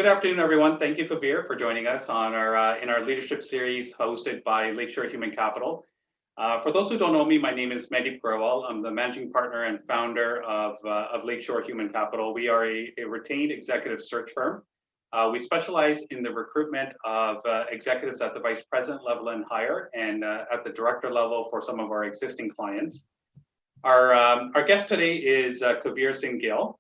Good afternoon, everyone. Thank you, Kulvir, for joining us on our in our leadership series hosted by Lakeshore Human Capital. For those who don't know me, my name is Mehdi Purwal. I'm the managing partner and founder of Lakeshore Human Capital. We are a retained executive search firm. We specialize in the recruitment of executives at the vice president level and higher, and at the director level for some of our existing clients. Our guest today is Singh Gill.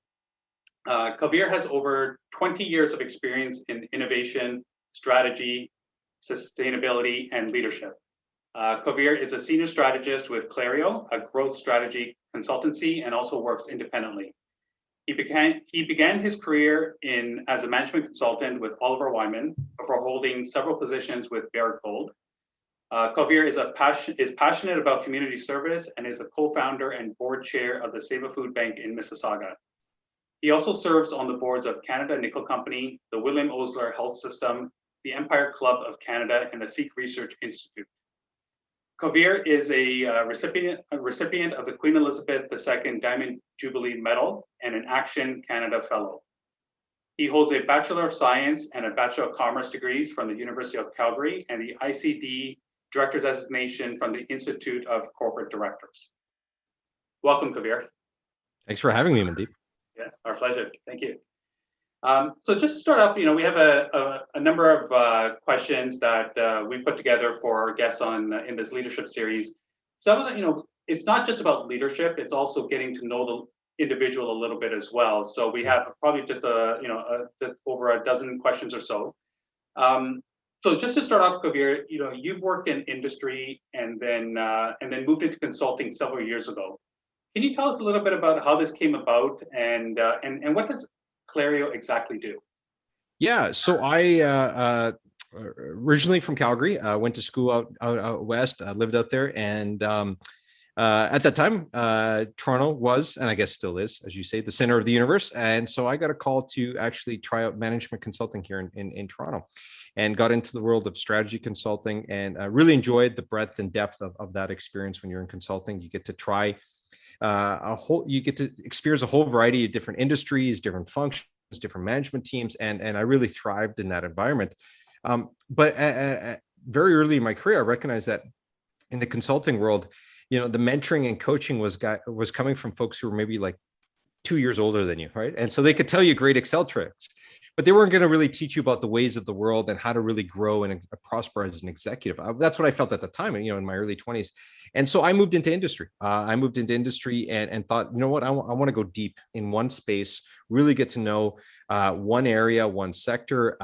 Kulvir has over 20 years of experience in innovation, strategy, sustainability, and leadership. Kulvir is a senior strategist with Clario, a growth strategy consultancy, and also works independently. He began his career as a management consultant with Oliver Wyman before holding several positions with Barrick Gold. Kulvir is passionate about community service and is the co-founder and board chair of the Save a Food Bank in Mississauga. He also serves on the boards of Canada Nickel Company, the William Osler Health System, the Empire Club of Canada, and the Sikh Research Institute. Kulvir is a recipient of the Queen Elizabeth II Diamond Jubilee Medal and an Action Canada Fellow. He holds a Bachelor of Science and a Bachelor of Commerce degrees from the University of Calgary and the ICD Director Designation from the Institute of Corporate Directors. Welcome, Kulvir. Thanks for having me, Mandeep. Yeah, our pleasure. Thank you. So just to start off, we have a number of questions that we put together for our guests in this leadership series. Some of the, it's not just about leadership; it's also getting to know the individual a little bit as well. So we have probably just just over a dozen questions or so. So just to start off, Kulvir, you've worked in industry and then moved into consulting several years ago. Can you tell us a little bit about how this came about and what does Clario exactly do? Yeah, so I originally from Calgary, went to school out west, lived out there, and at that time, Toronto was, and I guess still is, as you say, the center of the universe. And so I got a call to actually try out management consulting here in Toronto, and got into the world of strategy consulting, and really enjoyed the breadth and depth of that experience. When you're in consulting, you get to try you get to experience a whole variety of different industries, different functions, different management teams, and I really thrived in that environment. But very early in my career, I recognized that in the consulting world, the mentoring and coaching was coming from folks who were maybe like 2 years older than you, right? And so they could tell you great Excel tricks, but they weren't going to really teach you about the ways of the world and how to really grow and prosper as an executive. That's what I felt at the time, in my early 20s. And so I moved into industry. And thought, I want to go deep in one space, really get to know one area, one sector,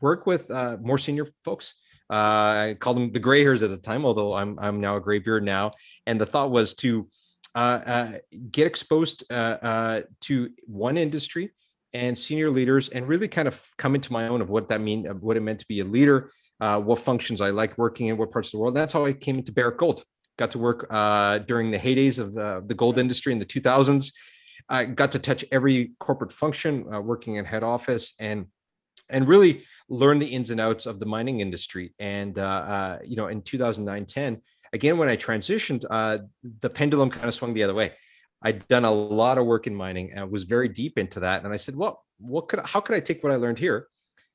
work with more senior folks. I called them the gray hairs at the time, although I'm now a gray beard now. And the thought was to get exposed to one industry and senior leaders, and really kind of come into my own of what it meant to be a leader, what functions I liked working in, what parts of the world. That's how I came into Barrick Gold. Got to work during the heydays of the gold industry in the 2000s. I got to touch every corporate function, working in head office, and really learn the ins and outs of the mining industry. And in 2009-10, again, when I transitioned, the pendulum kind of swung the other way. I'd done a lot of work in mining and was very deep into that. And I said, well, how could I take what I learned here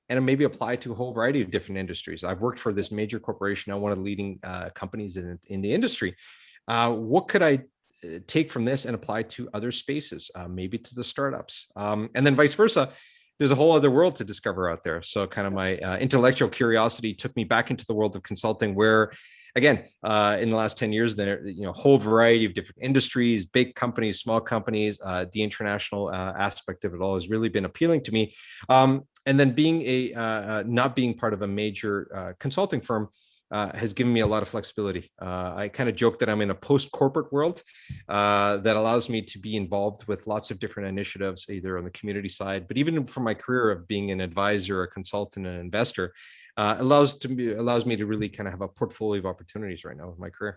and maybe apply to a whole variety of different industries? I've worked for this major corporation, now one of the leading companies in the industry. What could I take from this and apply to other spaces, maybe to the startups? And then vice versa. There's a whole other world to discover out there. So kind of my intellectual curiosity took me back into the world of consulting, where, again, in the last 10 years, there, a whole variety of different industries, big companies, small companies, the international aspect of it all has really been appealing to me. And then being not being part of a major consulting firm has given me a lot of flexibility. I kind of joke that I'm in a post-corporate world that allows me to be involved with lots of different initiatives, either on the community side, but even from my career of being an advisor, a consultant, an investor, allows me to really kind of have a portfolio of opportunities right now with my career.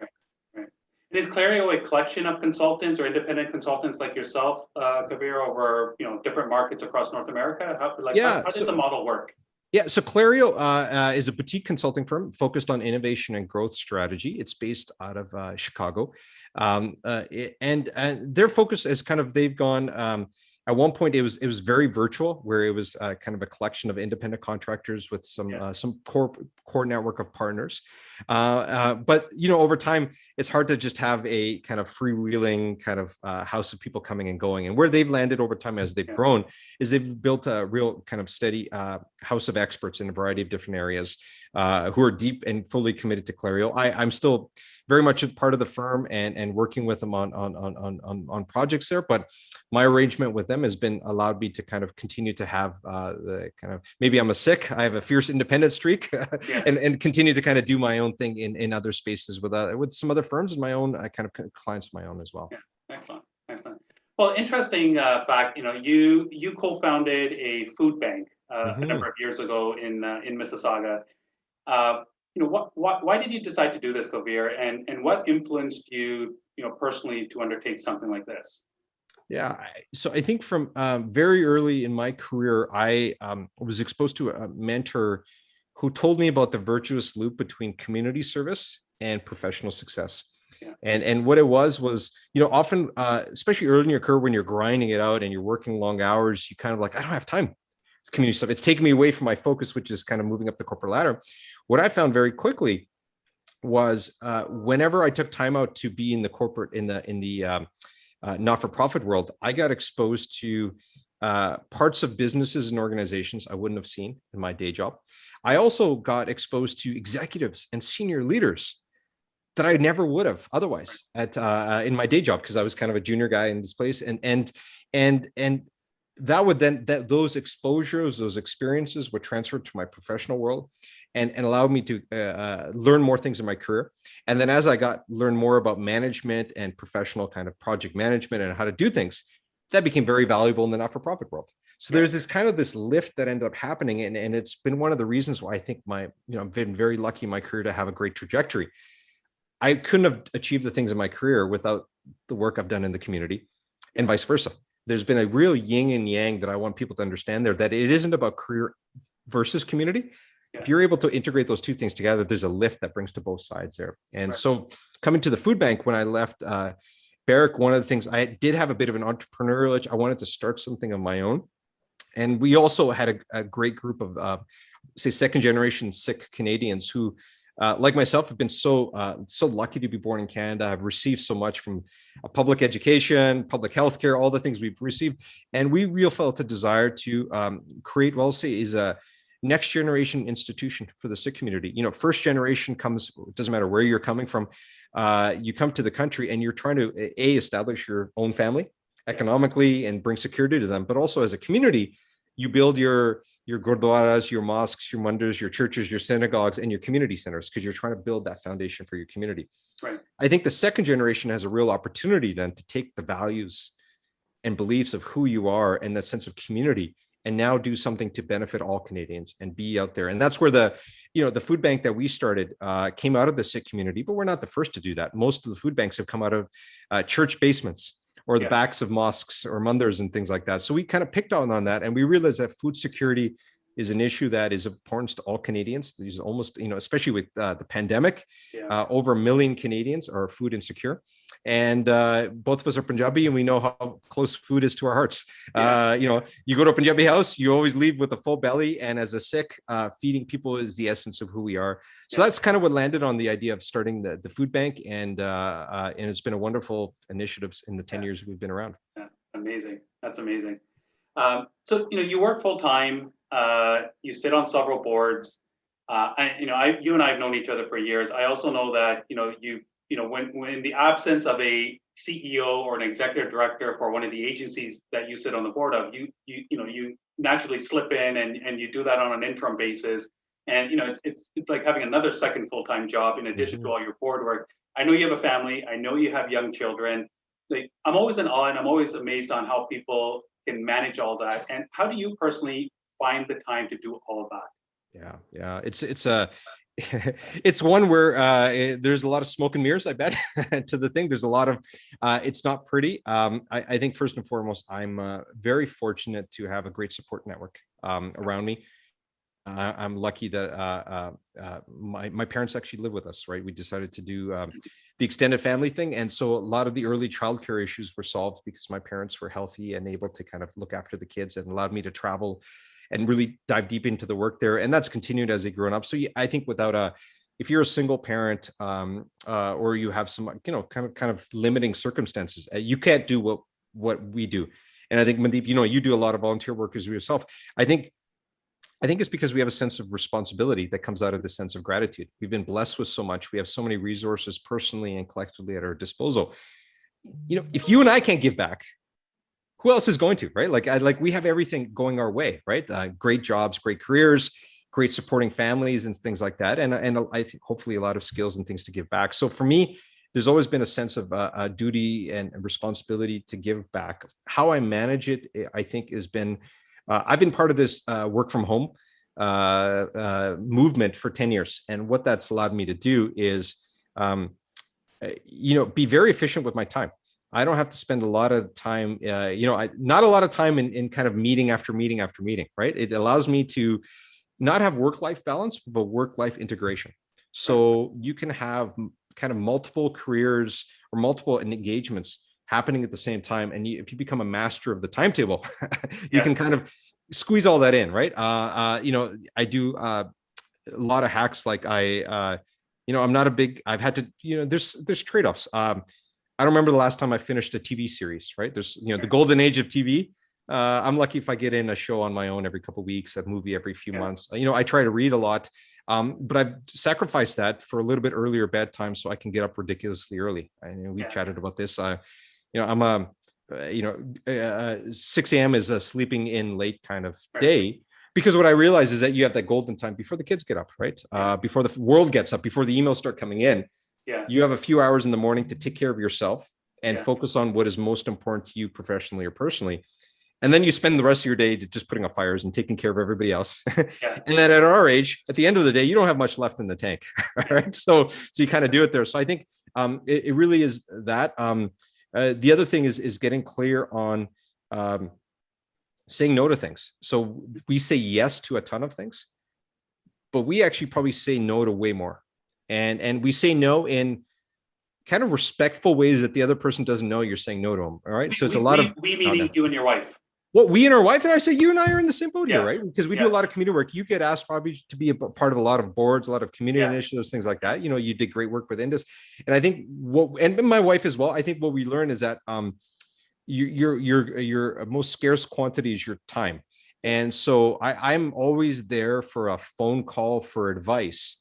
Right. And is Clario a collection of consultants or independent consultants like yourself, Kulvir, over different markets across North America? How does the model work? Yeah, so Clario is a boutique consulting firm focused on innovation and growth strategy. It's based out of Chicago, and their focus is they've gone At one point, it was very virtual, where it was kind of a collection of independent contractors with some core network of partners. But over time, it's hard to just have a kind of freewheeling kind of house of people coming and going. And where they've landed over time as they've grown is they've built a real kind of steady house of experts in a variety of different areas who are deep and fully committed to Clario. I'm still very much a part of the firm and working with them on projects there, but my arrangement with them has been allowed me to kind of continue to have the kind of, maybe I'm a sick, I have a fierce independent streak and continue to kind of do my own thing in other spaces with some other firms and my own kind of clients of my own as well. Yeah, excellent. Well, interesting fact, you co-founded a food bank a number of years ago in Mississauga. Why did you decide to do this, Kulvir, and what influenced you, personally to undertake something like this? Yeah, so I think from very early in my career, I was exposed to a mentor who told me about the virtuous loop between community service and professional success. Yeah. And what it was, often, especially early in your career, when you're grinding it out and you're working long hours, you kind of like, I don't have time. It's community stuff. It's taking me away from my focus, which is kind of moving up the corporate ladder. What I found very quickly was whenever I took time out to be in the corporate, in the not-for-profit world, I got exposed to parts of businesses and organizations I wouldn't have seen in my day job. I also got exposed to executives and senior leaders that I never would have otherwise in my day job, because I was kind of a junior guy in this place, and that would then those exposures, those experiences would transfer to my professional world and allowed me to learn more things in my career. And then as I learn more about management and professional kind of project management and how to do things, that became very valuable in the not-for-profit world. So there's this lift that ended up happening. And it's been one of the reasons why I think I've been very lucky in my career to have a great trajectory. I couldn't have achieved the things in my career without the work I've done in the community, and vice versa. There's been a real yin and yang that I want people to understand there, that it isn't about career versus community. Yeah. If you're able to integrate those two things together, there's a lift that brings to both sides there. And so coming to the food bank, when I left Barrick, one of the things, I did have a bit of an entrepreneurial itch. I wanted to start something of my own. And we also had a great group of, say, second generation Sikh Canadians who, like myself, have been so lucky to be born in Canada. I've received so much from public education, public healthcare, all the things we've received. And we really felt a desire to create, is a next generation institution for the Sikh community. First generation comes, it doesn't matter where you're coming from. You come to the country and you're trying to establish your own family economically and bring security to them. But also as a community, you build your gurdwaras, your mosques, your mandirs, your churches, your synagogues, and your community centers, because you're trying to build that foundation for your community. Right. I think the second generation has a real opportunity then to take the values and beliefs of who you are and that sense of community and now do something to benefit all Canadians and be out there. And that's where the food bank that we started came out of the Sikh community, but we're not the first to do that. Most of the food banks have come out of church basements or the backs of mosques or mandirs and things like that. So we kind of picked on that, and we realized that food security is an issue that is of importance to all Canadians. There's almost, especially with the pandemic, over 1 million Canadians are food insecure. And both of us are Punjabi, and we know how close food is to our hearts. You go to a Punjabi house, you always leave with a full belly. And as a Sikh, feeding people is the essence of who we are. So that's kind of what landed on the idea of starting the food bank. And it's been a wonderful initiative in the 10 years we've been around. Yeah, amazing. That's amazing. So, you work full time. You sit on several boards. You and I have known each other for years. I also know that, when in the absence of a CEO or an executive director for one of the agencies that you sit on the board of, you naturally slip in and you do that on an interim basis. And, it's like having another second full-time job in addition to all your board work. I know you have a family. I know you have young children. Like, I'm always in awe and I'm always amazed on how people can manage all that. And how do you personally find the time to do all of that? Yeah. It's one where there's a lot of smoke and mirrors, I bet, to the thing. There's a lot of, it's not pretty. I think first and foremost, I'm very fortunate to have a great support network around me. I'm lucky that my parents actually live with us, right? We decided to do the extended family thing. And so a lot of the early childcare issues were solved because my parents were healthy and able to kind of look after the kids, and allowed me to travel and really dive deep into the work there. And that's continued as they've grown up. So I think if you're a single parent, or you have some, kind of limiting circumstances, you can't do what we do. And I think, Mandeep, you do a lot of volunteer work as yourself. I think it's because we have a sense of responsibility that comes out of the sense of gratitude. We've been blessed with so much. We have so many resources personally and collectively at our disposal. If you and I can't give back, who else is going to, right? We have everything going our way, right? Great jobs, great careers, great supporting families and things like that. And I think hopefully a lot of skills and things to give back. So for me, there's always been a sense of duty and responsibility to give back. How I manage it, I think, has been, I've been part of this work from home movement for 10 years. And what that's allowed me to do is, be very efficient with my time. I don't have to spend a lot of time, not a lot of time in kind of meeting after meeting after meeting, right? It allows me to not have work-life balance, but work-life integration. So you can have kind of multiple careers or multiple engagements happening at the same time. And if you become a master of the timetable, you can kind of squeeze all that in, right? I do a lot of hacks. I'm not a big, I've had to, there's trade-offs. I don't remember the last time I finished a TV series, right? There's, the golden age of TV. I'm lucky if I get in a show on my own every couple of weeks, a movie every few months. I try to read a lot, but I've sacrificed that for a little bit earlier bedtime so I can get up ridiculously early. And we've chatted about this. I'm 6 a.m. is a sleeping in late kind of day, because what I realize is that you have that golden time before the kids get up, right? Before the world gets up, before the emails start coming in. You have a few hours in the morning to take care of yourself and focus on what is most important to you professionally or personally. And then you spend the rest of your day just putting out fires and taking care of everybody else. And then at our age, at the end of the day, you don't have much left in the tank, right? So you kind of do it there. So I think it really is that. The other thing is getting clear on saying no to things. So we say yes to a ton of things, but we actually probably say no to way more. And we say no in kind of respectful ways that the other person doesn't know you're saying no to them. All right. So it's we meaning you and your wife. Well, we and our wife, and I say you and I are in the same boat here, right? Because we do a lot of community work. You get asked probably to be a part of a lot of boards, a lot of community initiatives, things like that. You did great work with Indus. And I think and my wife as well, I think what we learn is that your most scarce quantity is your time. And so I'm always there for a phone call for advice.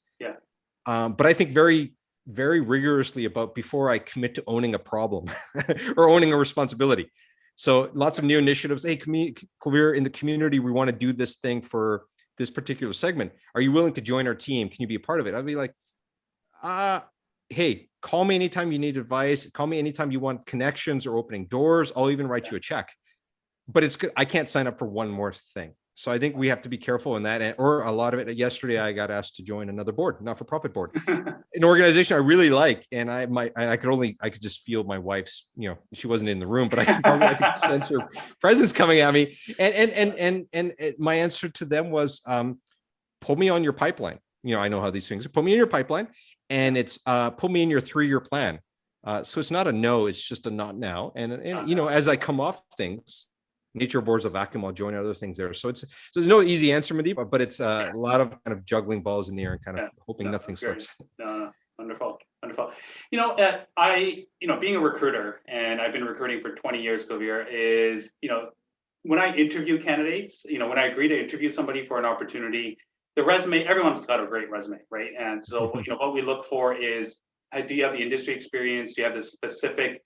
But I think very, very rigorously about before I commit to owning a problem or owning a responsibility. So lots of new initiatives. Hey, Kulvir, in the community, we want to do this thing for this particular segment. Are you willing to join our team? Can you be a part of it? I'd be like, hey, call me anytime you need advice. Call me anytime you want connections or opening doors. I'll even write you a check. But it's good. I can't sign up for one more thing. So I think we have to be careful in that, or a lot of it. Yesterday, I got asked to join another board, not-for-profit board, an organization I really like, and I could just feel my wife's, she wasn't in the room, but I could sense her presence coming at me, and my answer to them was, put me on your pipeline. I know how these things are. Put me in your pipeline, and it's put me in your 3-year plan. So it's not a no, it's just a not now, and as I come off things. Nature boards a vacuum. I'll join other things there. So there's no easy answer, Mandeep, but it's a lot of kind of juggling balls in the air and kind of hoping nothing slips. No, wonderful. Being a recruiter, and I've been recruiting for 20 years, Kulvir, is, when I interview candidates, when I agree to interview somebody for an opportunity, the resume, everyone's got a great resume, right? And so, what we look for is, do you have the industry experience? Do you have the specific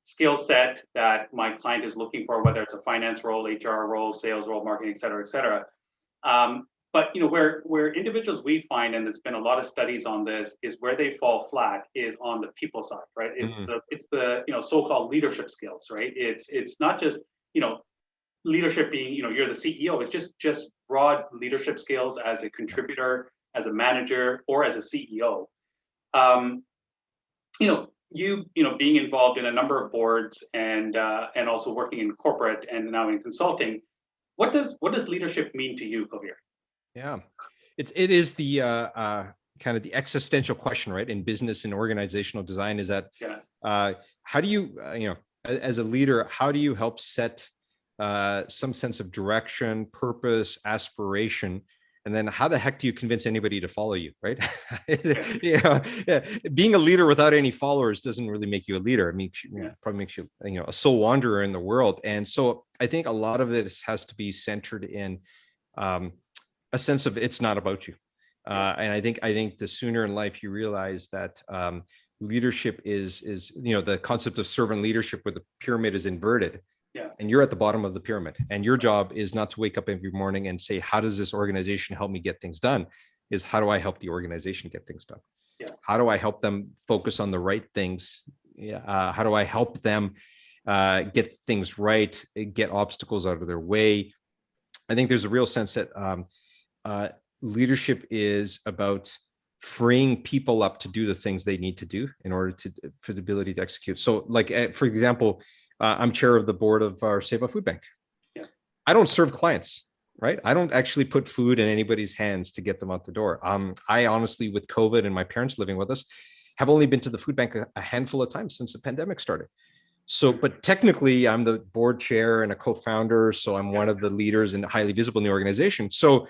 skill set that my client is looking for, whether it's a finance role, HR role, sales role, marketing, et cetera, et cetera. But where individuals we find, and there's been a lot of studies on this, is where they fall flat is on the people side, right? It's the so-called leadership skills, right? It's not just leadership being you're the CEO. It's just broad leadership skills as a contributor, as a manager, or as a CEO. Being involved in a number of boards and also working in corporate and now in consulting, what does leadership mean to you, Kulvir? Yeah. it is the kind of the existential question, right? In business and organizational design, is that how do you, as a leader, how do you help set some sense of direction, purpose, aspiration? And then how the heck do you convince anybody to follow you, right? Being a leader without any followers doesn't really make you a leader. It makes you, probably makes you, a soul wanderer in the world. And so I think a lot of this has to be centered in a sense of it's not about you. And I think the sooner in life you realize that leadership is the concept of servant leadership, where the pyramid is inverted. And you're at the bottom of the pyramid, and your job is not to wake up every morning and say, how does this organization help me get things done? Is how do I help the organization get things done? How do I help them focus on the right things? How do I help them get things right, get obstacles out of their way? I think there's a real sense that leadership is about freeing people up to do the things they need to do in order for the ability to execute. So like, for example, I'm chair of the board of our Save a Food Bank. I don't serve clients, right? I don't actually put food in anybody's hands to get them out the door. I honestly, with COVID and my parents living with us, have only been to the food bank a handful of times since the pandemic started. So, but technically I'm the board chair and a co-founder. So I'm one of the leaders and highly visible in the organization. So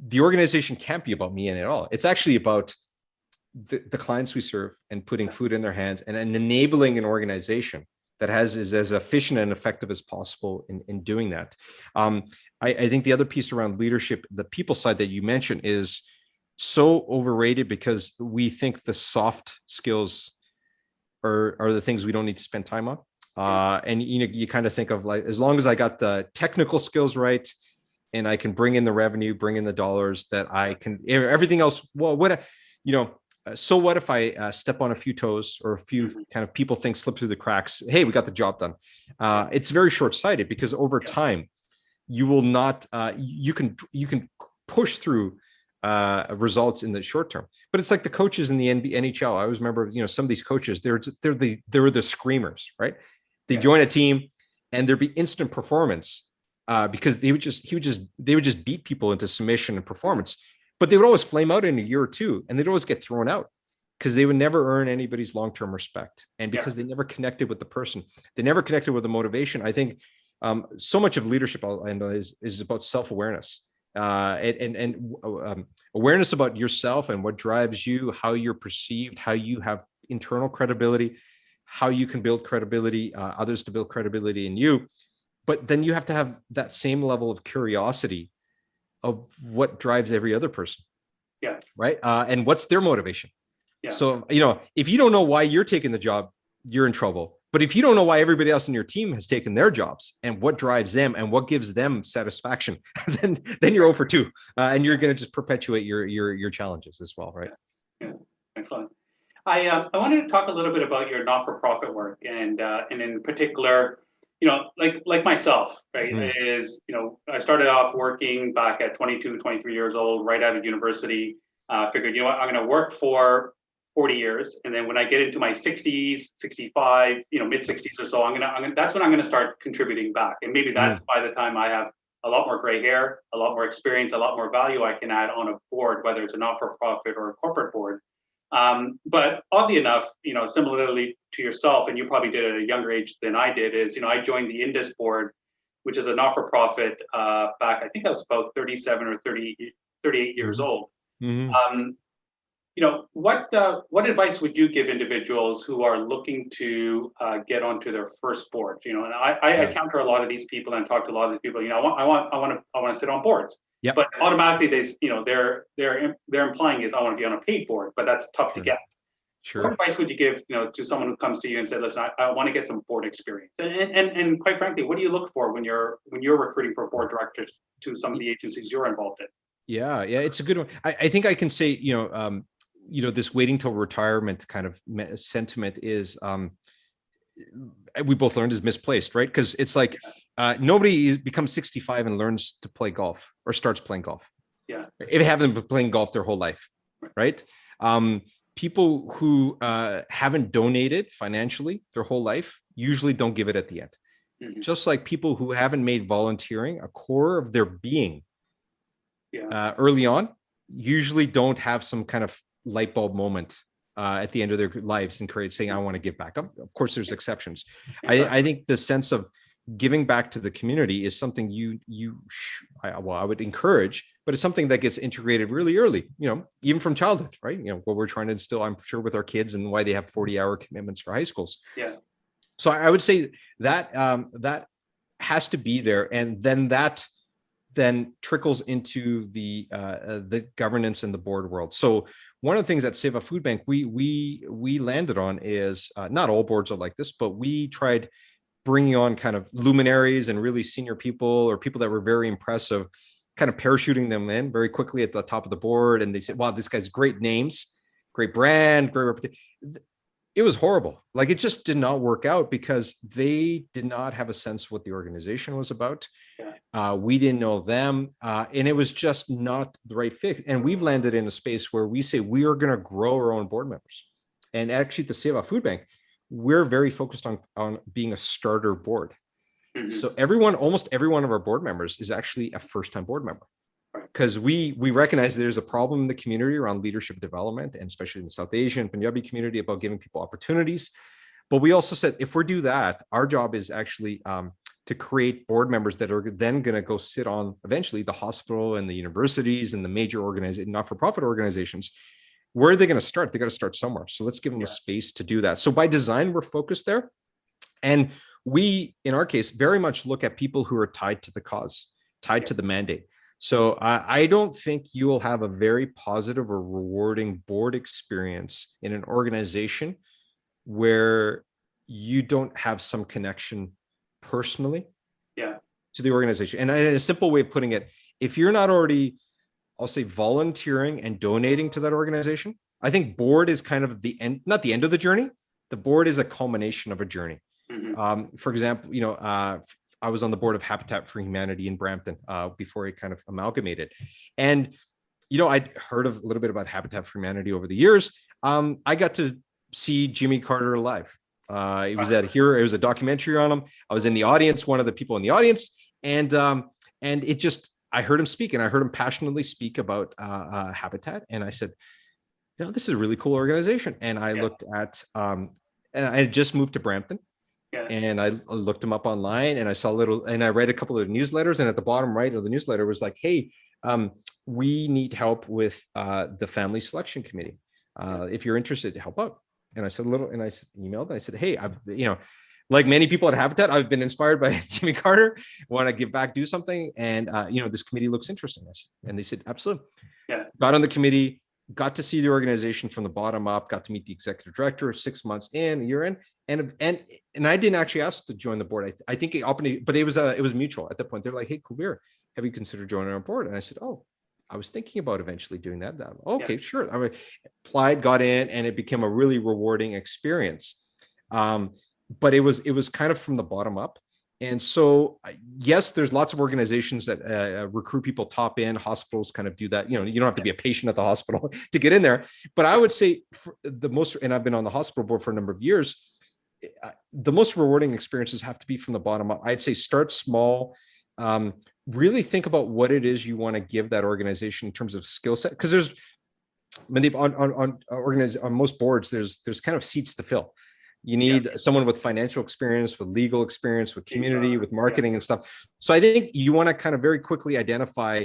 the organization can't be about me in at all. It's actually about the clients we serve and putting food in their hands and enabling an organization that is as efficient and effective as possible in doing that. I think the other piece around leadership, the people side that you mentioned, is so overrated because we think the soft skills are the things we don't need to spend time on. And you kind of think of like, as long as I got the technical skills right, and I can bring in the revenue, bring in the dollars, that I can, everything else, well, so what if I step on a few toes, or a few kind of people think slip through the cracks? Hey, we got the job done. It's very short-sighted, because over time, you will not, you can push through results in the short term. But it's like the coaches in the NHL. I always remember, some of these coaches, they're the screamers, right? They join a team and there'd be instant performance because they would just beat people into submission and performance. But they would always flame out in a year or two, and they'd always get thrown out because they would never earn anybody's long-term respect. And because they never connected with the person, they never connected with the motivation. I think so much of leadership is about self-awareness and awareness about yourself and what drives you, how you're perceived, how you have internal credibility, how you can build credibility, others to build credibility in you. But then you have to have that same level of curiosity of what drives every other person. Right. And what's their motivation. So, if you don't know why you're taking the job, you're in trouble. But if you don't know why everybody else in your team has taken their jobs and what drives them and what gives them satisfaction, then you're 0 for 2, and you're going to just perpetuate your challenges as well. Right. Excellent. I wanted to talk a little bit about your not-for-profit work, and in particular, like myself, right, is, I started off working back at 22, 23 years old, right out of university, figured, I'm going to work for 40 years. And then when I get into my 60s, 65, mid 60s or so, that's when I'm going to start contributing back. And maybe that's by the time I have a lot more gray hair, a lot more experience, a lot more value I can add on a board, whether it's a not-for-profit or a corporate board. But oddly enough, similarly to yourself, and you probably did it at a younger age than I did, is, I joined the Indus board, which is a not-for-profit back, I think I was about 37 or 38 years old. What advice would you give individuals who are looking to get onto their first board? And I encounter a lot of these people and talk to a lot of these people. I want to sit on boards. But automatically they're implying is I want to be on a paid board, but that's tough to get. What advice would you give to someone who comes to you and said, listen, I want to get some board experience? And quite frankly, what do you look for when you're recruiting for board directors to some of the agencies you're involved in? Yeah, it's a good one. I think I can say, this waiting till retirement kind of sentiment is we both learned is misplaced, right? Because it's like nobody becomes 65 and learns to play golf or starts playing golf. If they haven't been playing golf their whole life, right? People who haven't donated financially their whole life usually don't give it at the end. Just like people who haven't made volunteering a core of their being, early on usually don't have some kind of light bulb moment at the end of their lives and create saying, I want to give back. Of course, there's exceptions. I think the sense of giving back to the community is something I would encourage, but it's something that gets integrated really early, even from childhood, right? What we're trying to instill, I'm sure, with our kids and why they have 40-hour commitments for high schools. Yeah. So I would say that that has to be there. And then that trickles into the governance and the board world. So one of the things at Seva Food Bank we landed on is not all boards are like this, but we tried bringing on kind of luminaries and really senior people or people that were very impressive, kind of parachuting them in very quickly at the top of the board. And they said, wow, this guy's great names, great brand, great reputation. It was horrible. Like, it just did not work out because they did not have a sense of what the organization was about. We didn't know them. And it was just not the right fit. And we've landed in a space where we say we are going to grow our own board members. And actually, at the Seva Food Bank, we're very focused on being a starter board. Mm-hmm. So almost every one of our board members is actually a first-time board member, because we recognize there's a problem in the community around leadership development, and especially in the South Asian Punjabi community, about giving people opportunities. But we also said, if we do that, our job is actually to create board members that are then going to go sit on eventually the hospital and the universities and the major not-for-profit organizations. Where are they going to start? They got to start somewhere. So let's give them a space to do that. So by design, we're focused there. And we, in our case, very much look at people who are tied to the cause, tied to the mandate. So I don't think you will have a very positive or rewarding board experience in an organization where you don't have some connection personally to the organization. And a simple way of putting it, if you're not already, I'll say, volunteering and donating to that organization, I think board is kind of the end, not the end of the journey. The board is a culmination of a journey. Mm-hmm. For example, I was on the board of Habitat for Humanity in Brampton before it kind of amalgamated. And, I'd heard a little bit about Habitat for Humanity over the years. I got to see Jimmy Carter live. It was a documentary on him. I was in the audience, one of the people in the audience. And I heard him speak, and I heard him passionately speak about Habitat. And I said, this is a really cool organization. And I looked at, and I had just moved to Brampton. And I looked him up online, and I saw and I read a couple of newsletters, and at the bottom right of the newsletter was like, hey, we need help with the family selection committee. If you're interested to help out. And I said and I emailed, and I said, hey, I've, like many people at Habitat, I've been inspired by Jimmy Carter, want to give back, do something. And, this committee looks interesting. And they said, absolutely. Got on the committee, got to see the organization from the bottom up, got to meet the executive director 6 months in, a year in. And I didn't actually ask to join the board. I think but it was mutual at that point. They're like, hey, Kulvir, have you considered joining our board? And I said, oh, I was thinking about eventually doing that. Okay, sure. I applied, got in, and it became a really rewarding experience. But it was kind of from the bottom up. And so, yes, there's lots of organizations that recruit people top in. Hospitals kind of do that. You don't have to be a patient at the hospital to get in there. But I would say and I've been on the hospital board for a number of years, the most rewarding experiences have to be from the bottom up. I'd say start small. Really think about what it is you want to give that organization in terms of skill set. Because there's on most boards, there's kind of seats to fill. You need someone with financial experience, with legal experience, with community, with marketing and stuff. So I think you want to kind of very quickly identify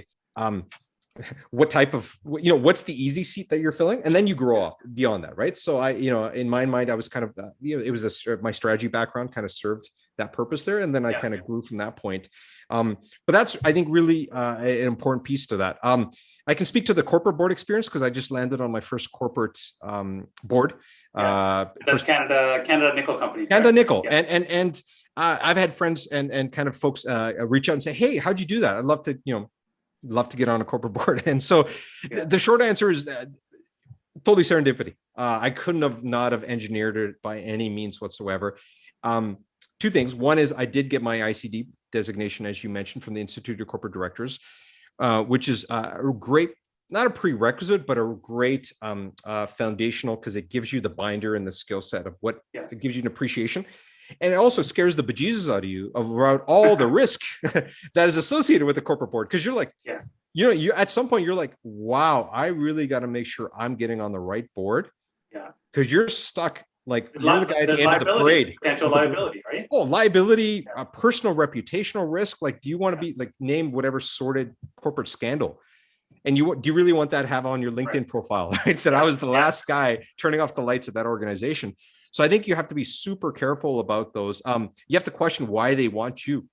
what type of, what's the easy seat that you're filling, and then you grow up beyond that, right? So in my mind, I was kind of, it was my strategy background kind of served that purpose there, and then I kind of grew from that point. But that's, I think, really an important piece to that. I can speak to the corporate board experience because I just landed on my first corporate board. That's Canada Nickel Company. Canada Nickel, and I've had friends and kind of folks reach out and say, "Hey, how'd you do that? I'd love to get on a corporate board." And so the short answer is totally serendipity. I couldn't have not have engineered it by any means whatsoever. Two things. One is I did get my ICD designation, as you mentioned, from the Institute of Corporate Directors, which is a great, not a prerequisite, but a great foundational, because it gives you the binder and the skill set of what it gives you an appreciation. And it also scares the bejesus out of you about all the risk that is associated with the corporate board. Because you're like, you at some point you're like, wow, I really got to make sure I'm getting on the right board. Yeah. Because you're stuck, like There's, you're the guy at the end of the liability, parade potential with the board. liability, right? Oh, liability, Yeah. personal reputational risk. Like, do you want to Yeah. be like name whatever sordid corporate scandal? And do you really want that to have on your LinkedIn Right. profile, right? That I was the last guy turning off the lights at that organization. So I think you have to be super careful about those. You have to question why they want you.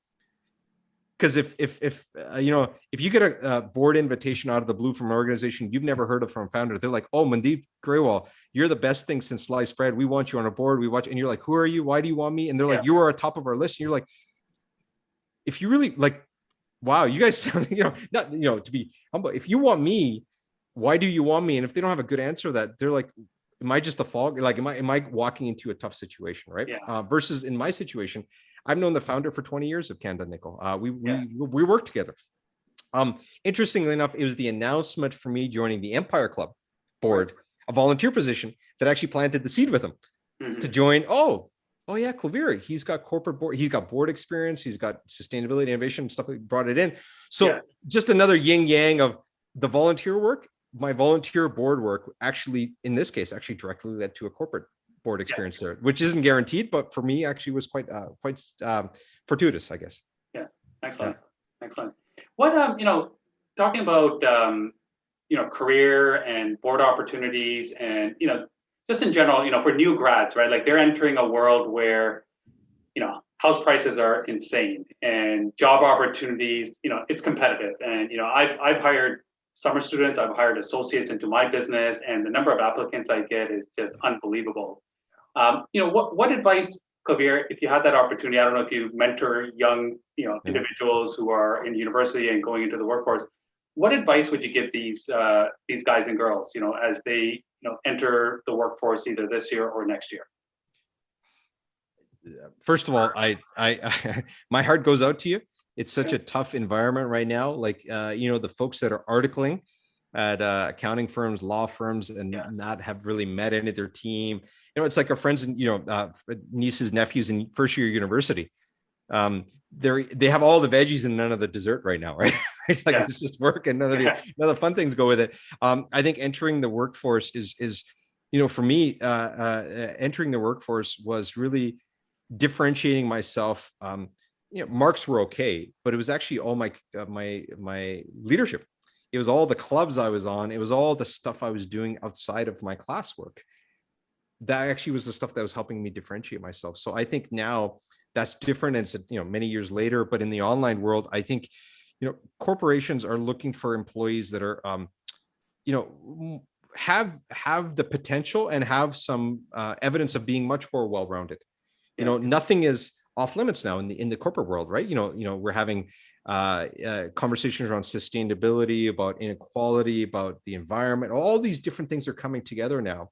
Because if if you get a board invitation out of the blue from an organization you've never heard of from a founder, they're like, oh, Mandeep Grewal, you're the best thing since sliced bread. We want you on a board. We watch, and you're like, who are you? Why do you want me? And they're like, you are on top of our list. And you're like, if you really like, wow, you guys sound, not, to be humble. If you want me, why do you want me? And if they don't have a good answer to that, they're like, am I just a fog? Like, am I walking into a tough situation, right? Yeah. Versus in my situation, I've known the founder for 20 years of Canada Nickel. We worked together. Interestingly enough, it was the announcement for me joining the Empire Club board, a volunteer position, that actually planted the seed with him to join. Oh yeah, Kulvir. He's got corporate board. He's got board experience. He's got sustainability, innovation, stuff. That brought it in. So just another yin yang of the volunteer work. My volunteer board work actually, in this case, actually directly led to a corporate board experience there, which isn't guaranteed, but for me actually was quite fortuitous, I guess. Yeah, excellent, excellent. What talking about career and board opportunities, and just in general, for new grads, right? Like, they're entering a world where house prices are insane, and job opportunities, it's competitive, and I've hired summer students, I've hired associates into my business, and the number of applicants I get is just unbelievable. What advice, Kulvir, if you had that opportunity, I don't know if you mentor young, individuals who are in university and going into the workforce, what advice would you give these guys and girls, as they, enter the workforce either this year or next year? First of all, I my heart goes out to you. It's such a tough environment right now. Like, the folks that are articling at accounting firms, law firms, and not have really met any of their team. It's like our friends and, nieces, nephews in first year university. They have all the veggies and none of the dessert right now, right? Like, it's just work, and none of the fun things go with it. I think entering the workforce is for me, entering the workforce was really differentiating myself. Marks were okay, but it was actually all my leadership. It was all the clubs I was on. It was all the stuff I was doing outside of my classwork. That actually was the stuff that was helping me differentiate myself. So I think now that's different. And it's, many years later, but in the online world, I think, corporations are looking for employees that are, have the potential and have some evidence of being much more well-rounded. Nothing is off limits now in the corporate world, right? We're having conversations around sustainability, about inequality, about the environment. All these different things are coming together now,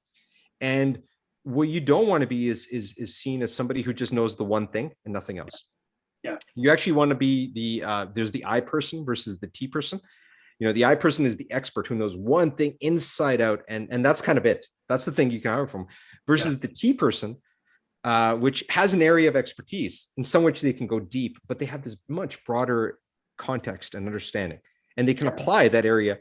and what you don't want to be is seen as somebody who just knows the one thing and nothing else. Yeah, you actually want to be there's the I person versus the T person. The I person is the expert who knows one thing inside out, and that's kind of it. That's the thing you can hire from. Versus the T person, which has an area of expertise in some which they can go deep, but they have this much broader context and understanding, and they can apply that area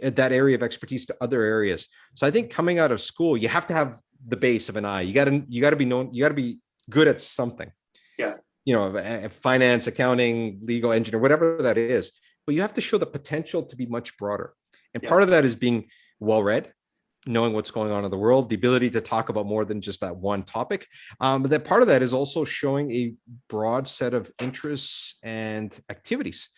of expertise to other areas. So I think coming out of school, you have to have the base of an I. You got to be known. You got to be good at something. Yeah. Finance, accounting, legal, engineer, whatever that is. But you have to show the potential to be much broader. And part of that is being well-read, knowing what's going on in the world, the ability to talk about more than just that one topic. But that part of that is also showing a broad set of interests and activities.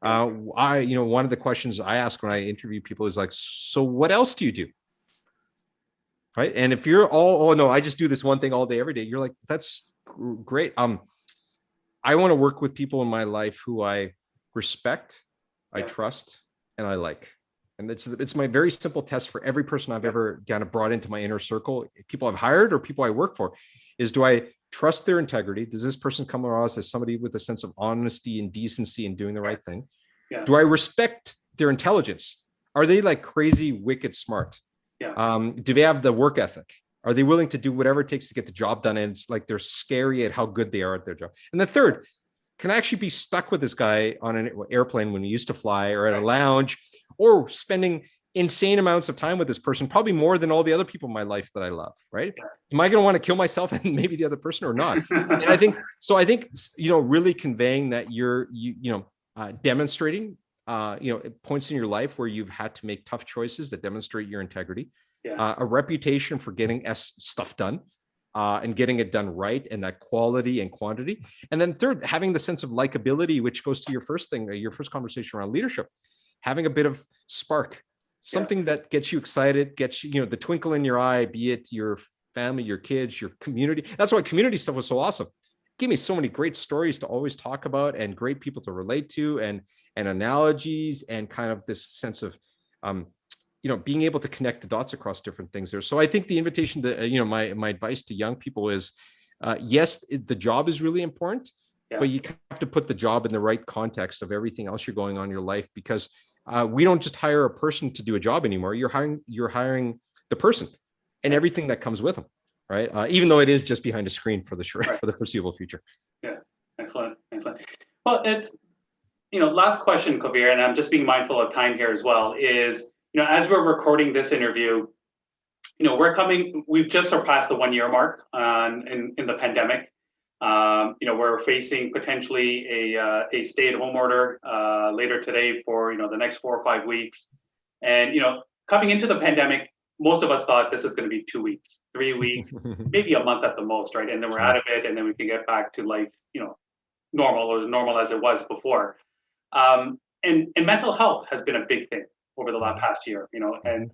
One of the questions I ask when I interview people is like, so what else do you do? Right. And if you're oh no, I just do this one thing all day, every day, you're like, that's great. I want to work with people in my life who I respect, I trust, and I like. And it's my very simple test for every person I've ever kind of brought into my inner circle, people I've hired or people I work for, is, do I trust their integrity? Does this person come across as somebody with a sense of honesty and decency and doing the right thing? Yeah. Do I respect their intelligence? Are they like crazy, wicked smart? Yeah. Do they have the work ethic? Are they willing to do whatever it takes to get the job done? And it's like they're scary at how good they are at their job. And the third, can I actually be stuck with this guy on an airplane when we used to fly, or at a lounge or spending insane amounts of time with this person, probably more than all the other people in my life that I love, right? Am I going to want to kill myself and maybe the other person or not? And I think, really conveying that demonstrating, points in your life where you've had to make tough choices that demonstrate your integrity, a reputation for getting stuff done, and getting it done right, and that quality and quantity. And then third, having the sense of likability, which goes to your first thing, your first conversation around leadership, having a bit of spark, something that gets you excited, gets you, the twinkle in your eye, be it your family, your kids, your community. That's why community stuff was so awesome. It gave me so many great stories to always talk about, and great people to relate to, and analogies, and kind of this sense of being able to connect the dots across different things there. So I think the invitation to my advice to young people is, yes, the job is really important, but you have to put the job in the right context of everything else you're going on in your life, because we don't just hire a person to do a job anymore. You're hiring the person and everything that comes with them, right? Even though it is just behind a screen for the foreseeable future. Yeah, excellent. Well, it's last question, Kulvir, and I'm just being mindful of time here as well. Is as we're recording this interview, we've just surpassed the 1 year mark in the pandemic. We're facing potentially a stay-at-home order later today for the next 4 or 5 weeks, and coming into the pandemic, most of us thought this is going to be 2 weeks, 3 weeks, maybe a month at the most, right? And then we're out of it, and then we can get back to life, normal, or normal as it was before. And mental health has been a big thing over the past year, and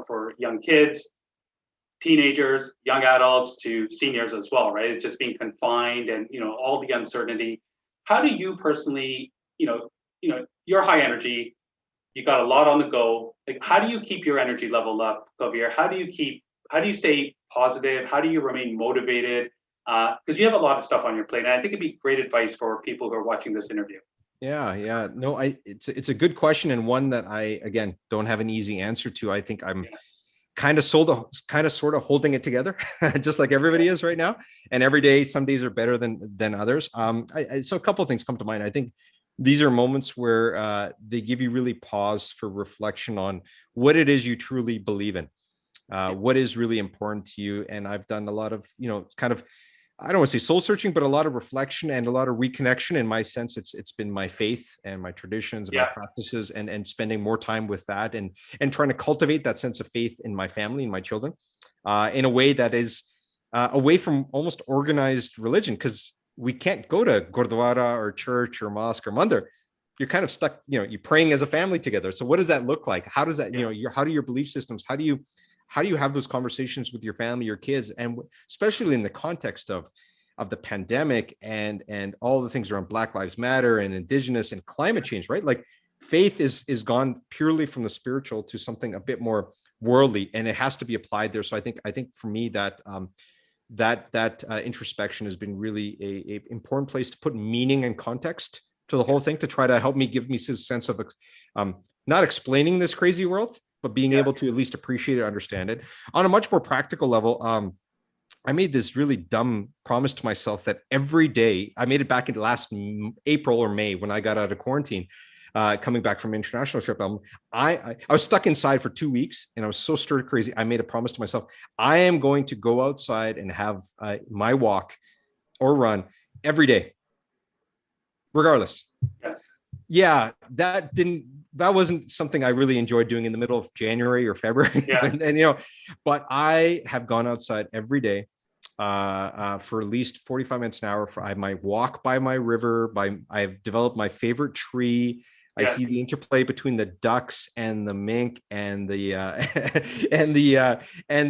for young kids, teenagers, young adults, to seniors as well, right? It's just being confined, and all the uncertainty. How do you personally, you're high energy, you got a lot on the go. Like, how do you keep your energy level up, Kulvir? How do you stay positive? How do you remain motivated? Because you have a lot of stuff on your plate, and I think it'd be great advice for people who are watching this interview. Yeah. No, it's a good question, and one that I, again, don't have an easy answer to. I think I'm kind of sort of holding it together, just like everybody is right now. And every day, some days are better than others. So a couple of things come to mind. I think these are moments where they give you really pause for reflection on what it is you truly believe in, what is really important to you. And I've done a lot of, kind of, I don't want to say soul searching, but a lot of reflection and a lot of reconnection. In my sense, it's been my faith and my traditions and my practices, and spending more time with that, and trying to cultivate that sense of faith in my family and my children, in a way that is away from almost organized religion, because we can't go to Gurdwara or church or mosque or mandir. You're kind of stuck, you're praying as a family together. So what does that look like? How does that, how do your belief systems, how do you have those conversations with your family, your kids, and especially in the context of the pandemic and all the things around Black Lives Matter and Indigenous and climate change, right? Like, faith is gone purely from the spiritual to something a bit more worldly, and it has to be applied there. So I think for me that introspection has been really a important place to put meaning and context to the whole thing, to try to help me, give me a sense of not explaining this crazy world, but being able to at least appreciate it, understand it. On a much more practical level, I made this really dumb promise to myself that every day, I made it back in last April or May when I got out of quarantine, coming back from an international trip. I was stuck inside for 2 weeks, and I was so stir crazy. I made a promise to myself, I am going to go outside and have my walk or run every day, regardless. Yeah, that wasn't something I really enjoyed doing in the middle of January or February. and but I have gone outside every day for at least 45 minutes an hour. I might walk by my river. I've developed my favorite tree. I see the interplay between the ducks and the mink and the and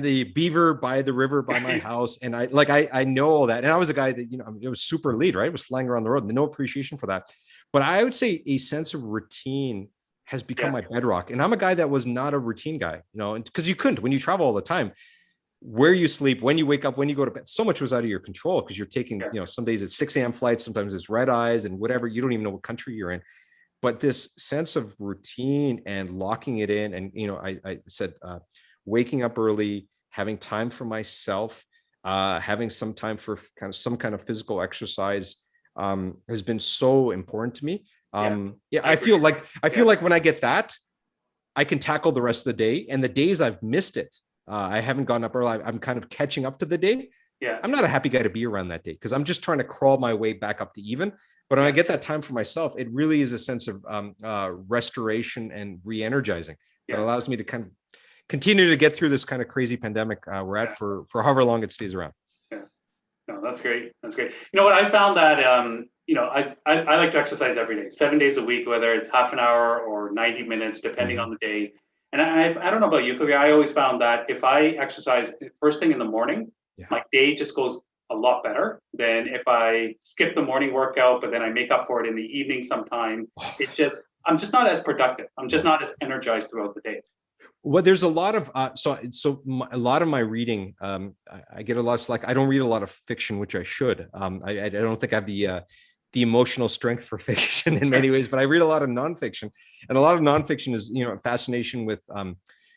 the beaver by the river by my house. And I know all that. And I was a guy that, it was super lead, right? It was flying around the road, no appreciation for that. But I would say a sense of routine has become my bedrock. And I'm a guy that was not a routine guy, because you couldn't, when you travel all the time, where you sleep, when you wake up, when you go to bed, so much was out of your control, because you're taking, some days it's 6 a.m. flights, sometimes it's red eyes and whatever, you don't even know what country you're in. But this sense of routine and locking it in, and, I said, waking up early, having time for myself, having some time for some kind of physical exercise, has been so important to me. I feel like when I get that, I can tackle the rest of the day. And the days I've missed it, I haven't gone up early. I'm kind of catching up to the day. Yeah. I'm not a happy guy to be around that day because I'm just trying to crawl my way back up to even. But when I get that time for myself, it really is a sense of restoration and re-energizing that allows me to kind of continue to get through this kind of crazy pandemic we're at for however long it stays around. Yeah. No, that's great. That's great. You know what? I found that, I like to exercise every day, 7 days a week, whether it's half an hour or 90 minutes, depending on the day. And I don't know about you, Kulvir, I always found that if I exercise first thing in the morning, my day just goes a lot better than if I skip the morning workout, but then I make up for it in the evening sometime. It's just, I'm just not as productive. I'm just not as energized throughout the day. Well, there's a lot of a lot of my reading. I get a lot of like I don't read a lot of fiction, which I should. I don't think I have the emotional strength for fiction in many ways, but I read a lot of nonfiction, and a lot of nonfiction is fascination with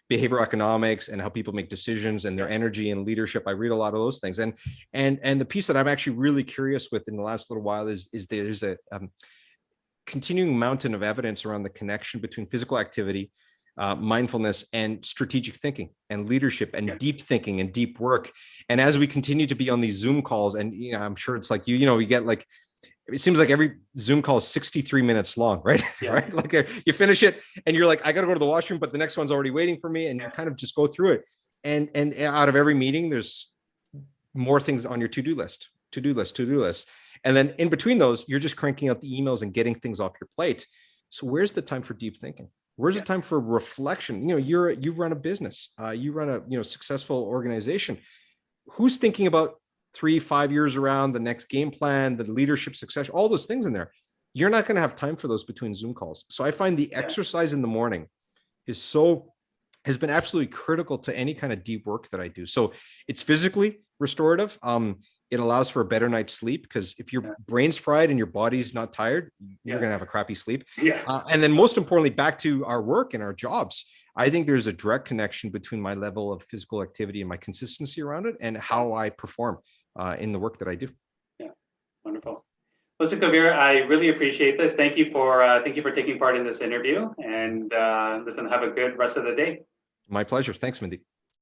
behavioral economics and how people make decisions and their energy and leadership. I read a lot of those things, and the piece that I'm actually really curious with in the last little while is there's a continuing mountain of evidence around the connection between physical activity, mindfulness, and strategic thinking and leadership and deep thinking and deep work. And as we continue to be on these Zoom calls, and I'm sure it's like we get like, it seems like every Zoom call is 63 minutes long, right? Right? Like you finish it and you're like, I got to go to the washroom, but the next one's already waiting for me, and you kind of just go through it. And out of every meeting, there's more things on your to-do list. And then in between those, you're just cranking out the emails and getting things off your plate. So where's the time for deep thinking? Where's the time for reflection? You run a business, you run a successful organization. Who's thinking about 3-5 years around the next game plan, the leadership success, all those things in there? You're not going to have time for those between Zoom calls. So I find the exercise in the morning has been absolutely critical to any kind of deep work that I do. So it's physically restorative. It allows for a better night's sleep, because if your brain's fried and your body's not tired, you're going to have a crappy sleep. And then most importantly, back to our work and our jobs, I think there's a direct connection between my level of physical activity and my consistency around it and how I perform in the work that I do. Yeah, wonderful. Listen, Kulvir, I really appreciate this. Thank you for taking part in this interview. And listen, have a good rest of the day. My pleasure. Thanks, Mindy.